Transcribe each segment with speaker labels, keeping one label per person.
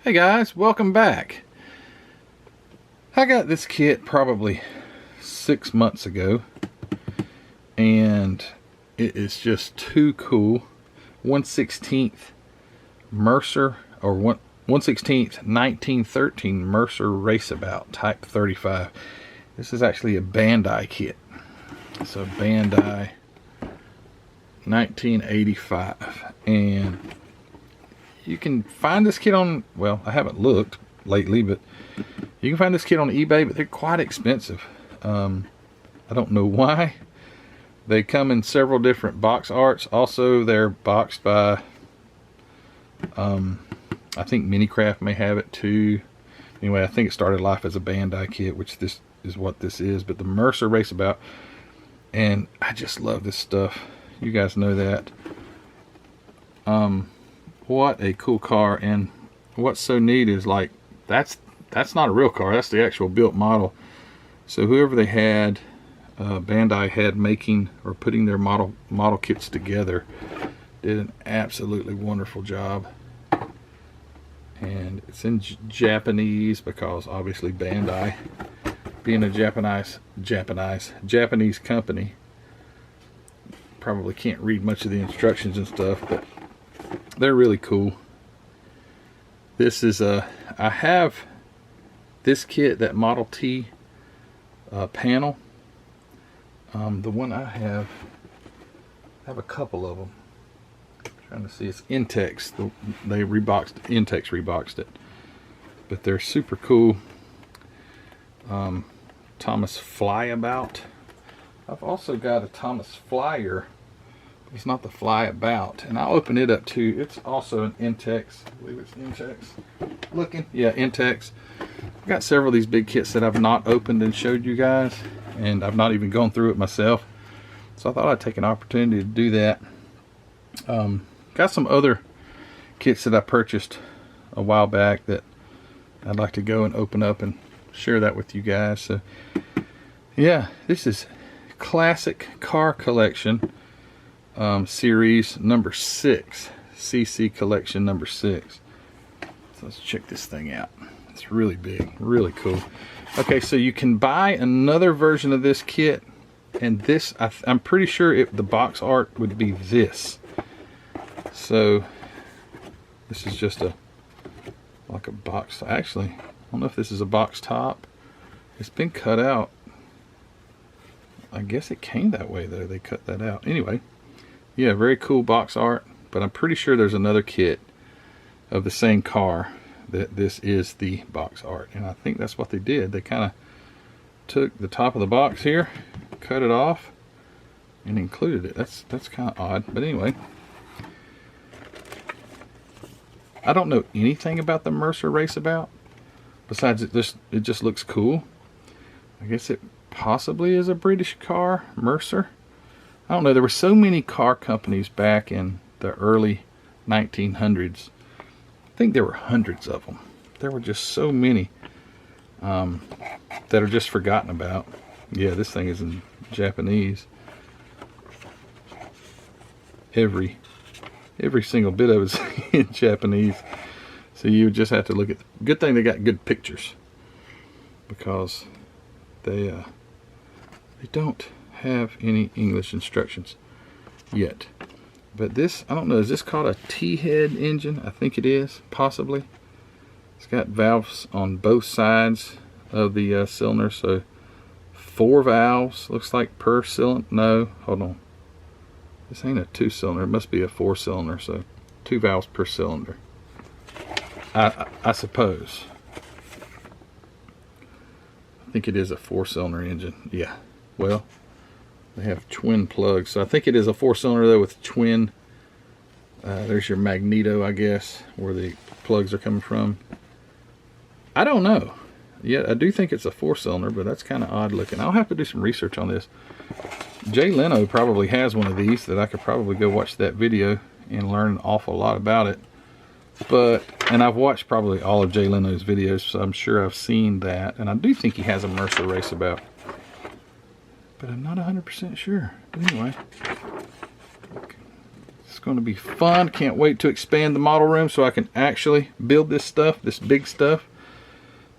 Speaker 1: Hey guys, welcome back. I got this kit probably 6 months ago and it is just too cool. 1/16 Mercer, or 1/16 1913 Mercer Raceabout Type 35. This is actually a Bandai kit. It's a Bandai 1985, and you can find this kit on, well, I haven't looked lately, but you can find this kit on eBay, but they're quite expensive. I don't know why. They come in several different box arts. Also, they're boxed by, I think Minicraft may have it too. Anyway, I think it started life as a Bandai kit, which this is what this is. But the Mercer Raceabout, and I just love this stuff. You guys know that. What a cool car, and what's so neat is, like, that's not a real car, that's the actual built model. So whoever they had, Bandai had making or putting their model kits together, did an absolutely wonderful job. And it's in Japanese, because obviously Bandai, being a Japanese company, probably can't read much of the instructions and stuff, but they're really cool. This is I have this kit, that Model T panel. The one I have a couple of them. I'm trying to see, it's Intex. Intex reboxed it, but they're super cool. Thomas Flyabout. I've also got a Thomas Flyer. It's not the Flyabout, and I'll open it up too. It's also an Intex. I believe it's Intex looking. Yeah, Intex. I've got several of these big kits that I've not opened and showed you guys, and I've not even gone through it myself. So I thought I'd take an opportunity to do that. Got some other kits that I purchased a while back that I'd like to go and open up and share that with you guys. So yeah, this is Classic Car Collection series number 6, CC collection number 6. So let's check this thing out. It's really big, really cool. Okay, so you can buy another version of this kit, and this, I'm pretty sure the box art would be this. So this is just like a box. Actually, I don't know if this is a box top. It's been cut out. I guess it came that way though. They cut that out. Anyway, yeah, very cool box art, but I'm pretty sure there's another kit of the same car that this is the box art, and I think that's what they did. They kind of took the top of the box here, cut it off, and included it. That's kind of odd, but anyway. I don't know anything about the Mercer Raceabout besides it just looks cool. I guess it possibly is a British car, Mercer. I don't know, there were so many car companies back in the early 1900s. I think there were hundreds of them. There were just so many that are just forgotten about. Yeah, this thing is in Japanese. Every single bit of it's in Japanese. So you just have to look at, good thing they got good pictures, because they don't have any English instructions yet. But this, I don't know, is this called a T-head engine? I think it is, possibly. It's got valves on both sides of the cylinder, so 4 valves, looks like per cylinder. No, hold on. This ain't a 2-cylinder, it must be a 4-cylinder, so 2 valves per cylinder. I suppose. I think it is a 4-cylinder engine. Yeah, well, they have twin plugs, so I think it is a 4-cylinder though, with twin. There's your magneto, I guess, where the plugs are coming from. I don't know. Yeah, I do think it's a 4-cylinder, but that's kind of odd looking. I'll have to do some research on this. Jay Leno probably has one of these that I could probably go watch that video and learn an awful lot about it. And I've watched probably all of Jay Leno's videos, so I'm sure I've seen that. And I do think he has a Mercer Raceabout, but I'm not 100% sure. But anyway, going to be fun. Can't wait to expand the model room so I can actually build this stuff, this big stuff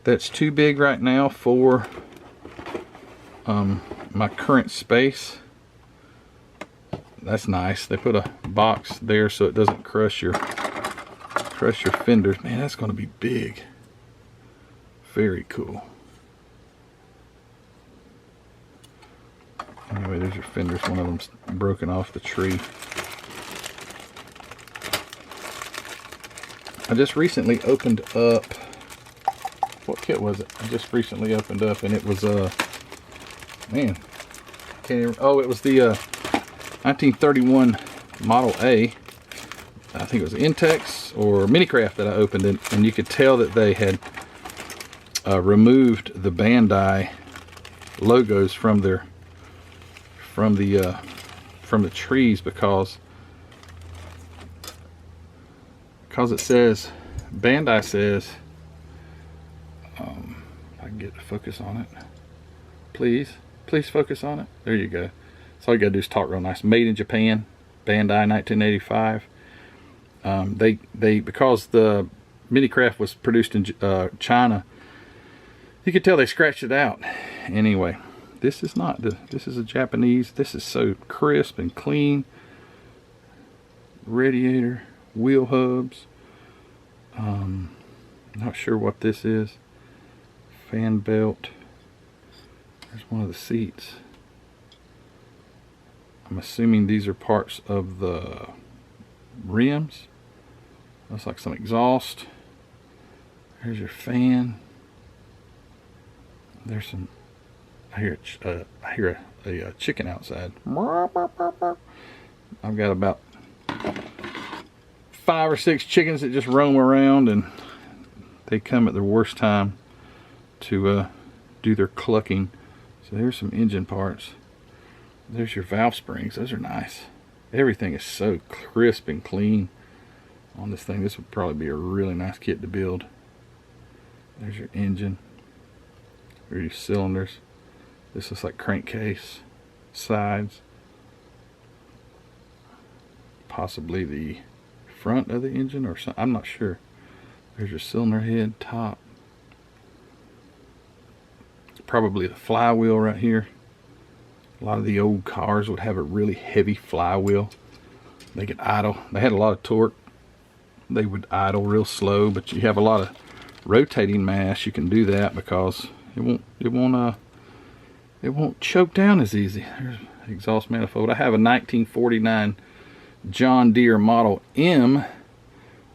Speaker 1: that's too big right now for my current space. That's nice. They put a box there so it doesn't crush your fenders. Man, that's going to be big. Very cool. Anyway, there's your fenders. One of them's broken off the tree. I just recently opened up, what kit was it? I just recently opened up, and it was man, can't even, oh, it was the 1931 Model A. I think it was Intex or Minicraft that I opened it, and you could tell that they had removed the Bandai logos from the trees because it says, Bandai says, I can get the focus on it, please focus on it. There you go. So all you gotta do is talk real nice. Made in Japan, Bandai, 1985. They because the Minicraft was produced in China, you could tell they scratched it out. Anyway, this is not this is a Japanese. This is so crisp and clean. Radiator, wheel hubs. Not sure what this is. Fan belt. There's one of the seats. I'm assuming these are parts of the rims. Looks like some exhaust. There's your fan. There's some. I hear a chicken outside. I've got about 5 or 6 chickens that just roam around, and they come at the worst time to do their clucking. So there's some engine parts. There's your valve springs. Those are nice. Everything is so crisp and clean on this thing. This would probably be a really nice kit to build. There's your engine. There's your cylinders. This looks like crankcase, sides, possibly the front of the engine or something. I'm not sure. There's your cylinder head, top. Probably the flywheel right here. A lot of the old cars would have a really heavy flywheel. They could idle. They had a lot of torque. They would idle real slow, but you have a lot of rotating mass. You can do that because it won't choke down as easy. There's the exhaust manifold. I have a 1949 John Deere Model M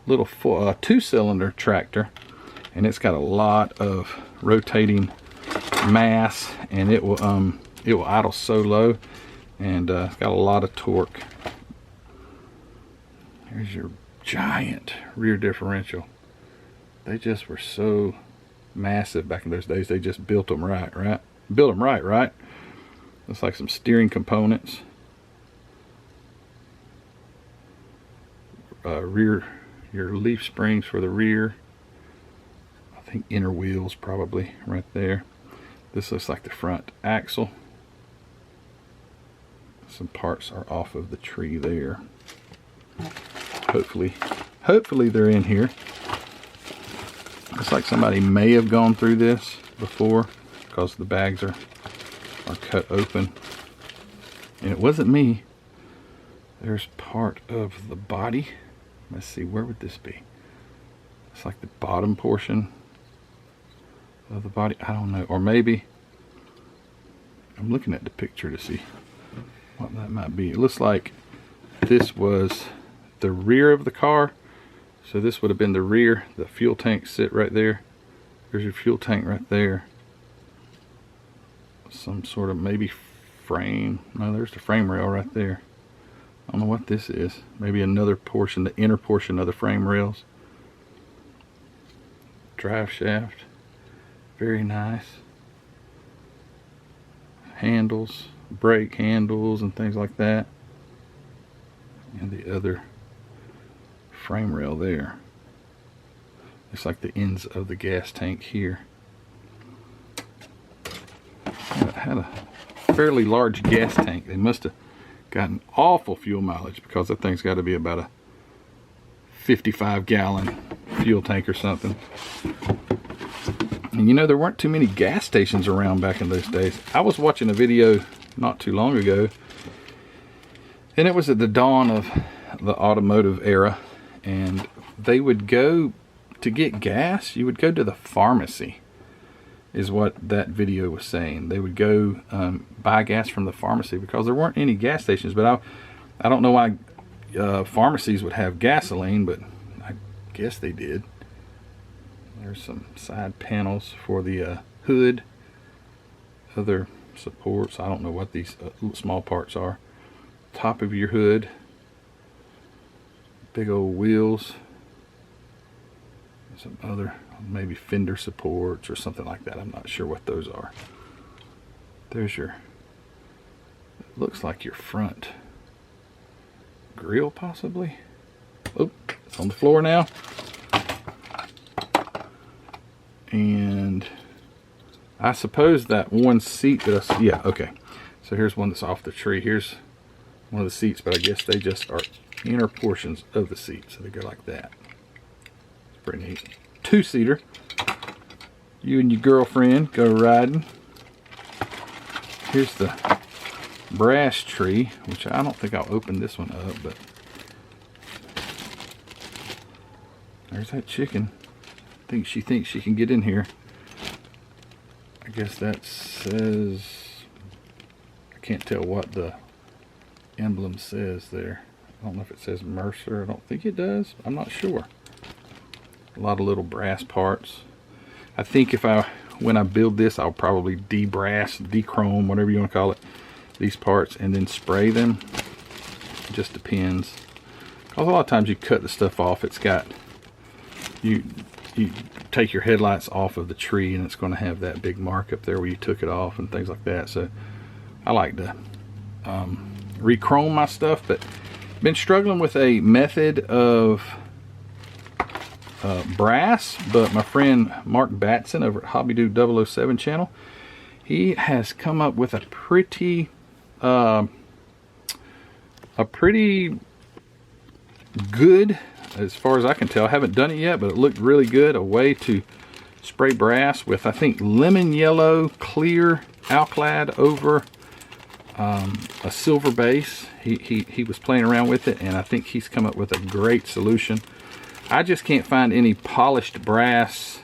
Speaker 1: little 2-cylinder tractor, and it's got a lot of rotating mass, and it will idle so low, and it's got a lot of torque. Here's your giant rear differential. They just were so massive back in those days. They just built them right? Built them right? Looks like some steering components. Your leaf springs for the rear. I think inner wheels probably right there. This looks like the front axle. Some parts are off of the tree there. Hopefully they're in here. Looks like somebody may have gone through this before because the bags are cut open. And it wasn't me. There's part of the body. Let's see, where would this be? It's like the bottom portion of the body. I don't know. Or maybe I'm looking at the picture to see what that might be. It looks like this was the rear of the car. So this would have been the rear. The fuel tank sit right there. There's your fuel tank right there. Some sort of maybe frame. No, there's the frame rail right there. I don't know what this is. Maybe another portion, the inner portion of the frame rails. Drive shaft. Very nice. Handles, brake handles and things like that. And the other frame rail there. Looks like the ends of the gas tank here. Had a fairly large gas tank. They must have got an awful fuel mileage because that thing's got to be about a 55-gallon fuel tank or something. And you know, there weren't too many gas stations around back in those days. I was watching a video not too long ago, and it was at the dawn of the automotive era, and they would go to get gas, you would go to the pharmacy, is what that video was saying. They would go buy gas from the pharmacy because there weren't any gas stations. But I don't know why pharmacies would have gasoline, but I guess they did. There's some side panels for the hood, other supports. I don't know what these small parts are. Top of your hood, big old wheels, some other maybe fender supports or something like that. I'm not sure what those are. There's your, it looks like your front grill possibly. Oh, it's on the floor now. And I suppose that one seat that I, yeah, okay. So here's one that's off the tree. Here's one of the seats, but I guess they just are inner portions of the seat. So they go like that. It's pretty neat. Two-seater. You and your girlfriend go riding. Here's the brass tree, which I don't think I'll open this one up, but there's that chicken. I think she thinks she can get in here. I guess that says, I can't tell what the emblem says there. I don't know if it says Mercer. I don't think it does. I'm not sure. A lot of little brass parts. I think when I build this, I'll probably de-brass, de-chrome, whatever you want to call it, these parts, and then spray them. It just depends. Because a lot of times you cut the stuff off, it's got, you take your headlights off of the tree and it's going to have that big mark up there where you took it off and things like that. So I like to re-chrome my stuff, but been struggling with a method of brass, but my friend Mark Batson over at HobbyDude 007 channel, he has come up with a pretty good, as far as I can tell. I haven't done it yet, but it looked really good. A way to spray brass with, I think, lemon yellow clear alclad over a silver base. He was playing around with it, and I think he's come up with a great solution. I just can't find any polished brass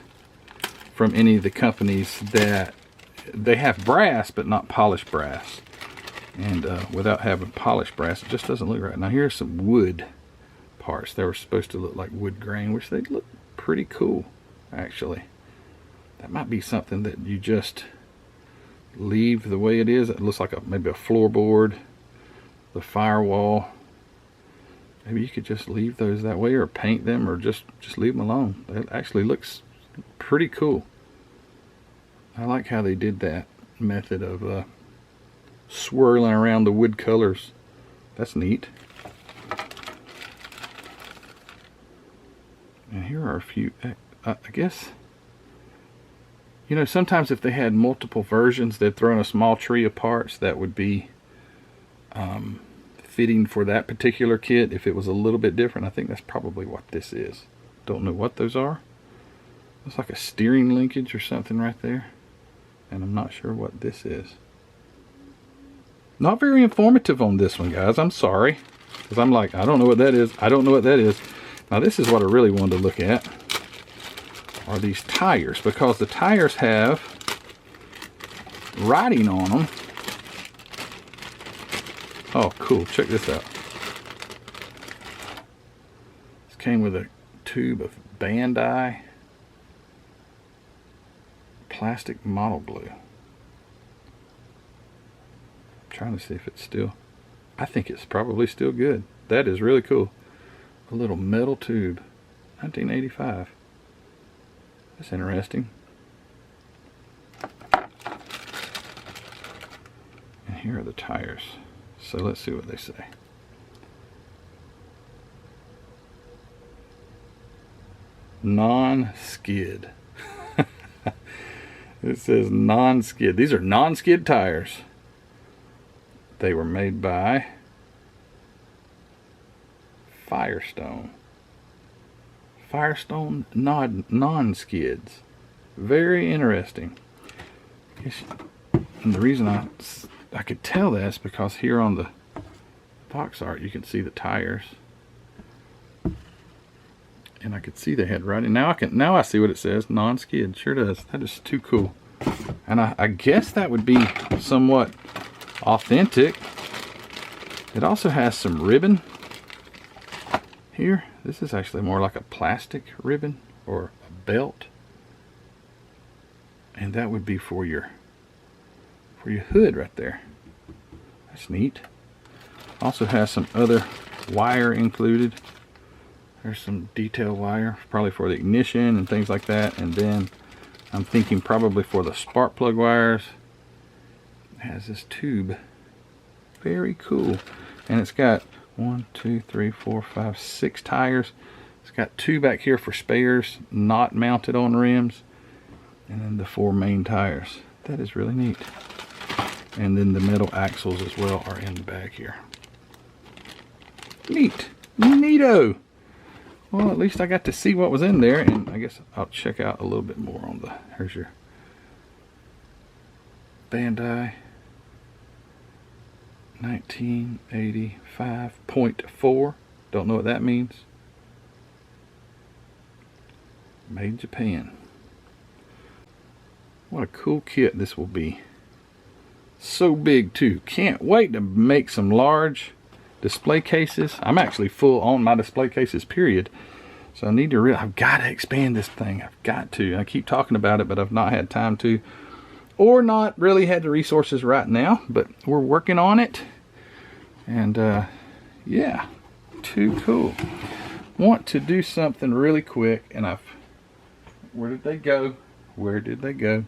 Speaker 1: from any of the companies that they have brass but not polished brass, and without having polished brass, it just doesn't look right. Now here's some wood parts. They were supposed to look like wood grain, which they look pretty cool actually. That might be something that you just leave the way it is. It looks like maybe a floorboard, the firewall. Maybe you could just leave those that way, or paint them, or just leave them alone. That actually looks pretty cool. I like how they did that method of swirling around the wood colors. That's neat. And here are a few, I guess, you know, sometimes if they had multiple versions, they'd throw in a small tree of parts that would be fitting for that particular kit. If it was a little bit different, I think that's probably what this is. Don't know what those are. Looks like a steering linkage or something right there. And I'm not sure what this is. Not very informative on this one, guys. I'm sorry. Because I'm like, I don't know what that is. I don't know what that is. Now this is what I really wanted to look at. Are these tires. Because the tires have writing on them. Oh, cool. Check this out. This came with a tube of Bandai plastic model glue. I'm trying to see if it's still, I think it's probably still good. That is really cool. A little metal tube, 1985. That's interesting. And here are the tires. So let's see what they say. Non-skid. It says non-skid. These are non-skid tires. They were made by Firestone. Firestone non-skids. Very interesting. And the reason I could tell that is because here on the box art you can see the tires. And I could see the head right. And now I see what it says, non-skid. Sure does. That is too cool. And I guess that would be somewhat authentic. It also has some ribbon here. This is actually more like a plastic ribbon or a belt. And that would be for your hood right there. That's neat. Also has some other wire included. There's some detail wire, probably for the ignition and things like that. And then I'm thinking probably for the spark plug wires. It has this tube. Very cool. And it's got 1, 2, 3, 4, 5, 6 tires. It's got 2 back here for spares, not mounted on rims. And then the 4 main tires. That is really neat. And then the metal axles as well are in the back here. Neat. Neato. Well, at least I got to see what was in there, and I guess I'll check out a little bit more on the, here's your Bandai 1985.4. Don't know what that means. Made in Japan. What a cool kit this will be. So big too. Can't wait to make some large display cases. I'm actually full on my display cases, period. So I need to I've got to expand this thing. I've got to. I keep talking about it, but I've not had time to, or not really had the resources right now, but we're working on it. And yeah, too cool. Want to do something really quick, and where did they go? Where did they go?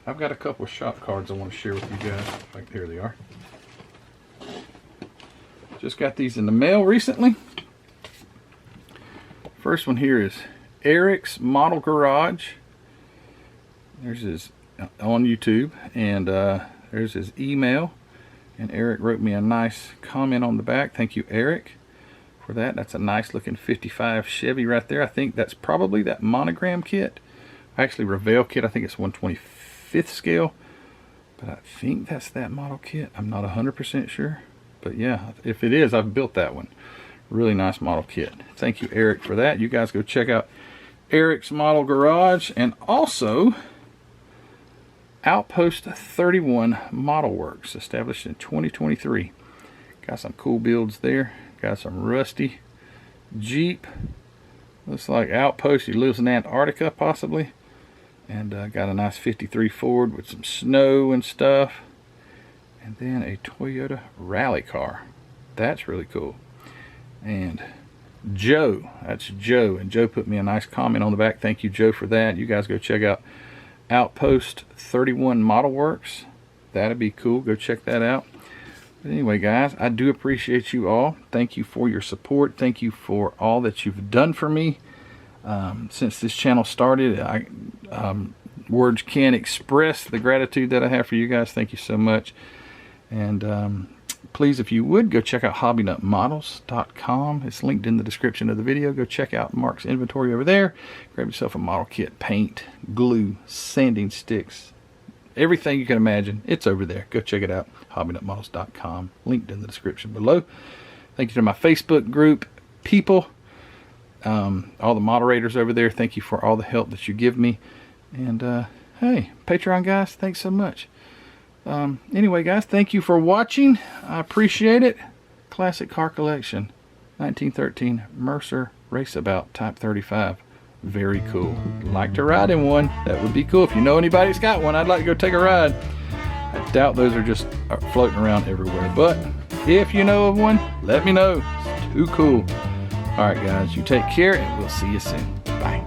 Speaker 1: I've got a couple of shop cards I want to share with you guys. Like, here they are. Just got these in the mail recently. First one here is Eric's Model Garage. There's his on YouTube, and there's his email. And Eric wrote me a nice comment on the back. Thank you, Eric, for that. That's a nice looking 55 Chevy right there. I think that's probably that monogram kit. Actually, Revell kit. I think it's 1/25th scale. But I think that's that model kit. I'm not 100% sure. But yeah, if it is, I've built that one. Really nice model kit. Thank you, Eric, for that. You guys go check out Eric's Model Garage, and also Outpost 31 Model Works, established in 2023. Got some cool builds there. Got some rusty Jeep. Looks like Outpost. He lives in Antarctica, possibly. And got a nice 53 Ford with some snow and stuff. And then a Toyota rally car. That's really cool. And Joe, that's Joe, and Joe put me a nice comment on the back. Thank you, Joe, for that. You guys go check out Outpost 31 Model Works. That'd be cool. Go check that out. But anyway, guys, I do appreciate you all. Thank you for your support. Thank you for all that you've done for me since this channel started. Words can't express the gratitude that I have for you guys. Thank you so much. And please, if you would, go check out hobbynutmodels.com. It's linked in the description of the video. Go check out Mark's inventory over there. Grab yourself a model kit, paint, glue, sanding sticks, everything you can imagine. It's over there. Go check it out, hobbynutmodels.com. Linked in the description below. Thank you to my Facebook group people, all the moderators over there. Thank you for all the help that you give me. And hey, Patreon guys, thanks so much. Anyway, guys, thank you for watching. I appreciate it. Classic car collection, 1913 Mercer Raceabout Type 35. Very cool. Like to ride in one. That would be cool. If you know anybody that's got one, I'd like to go take a ride. I doubt those are just floating around everywhere. But if you know of one, let me know. It's too cool. All right, guys, you take care, and we'll see you soon. Bye.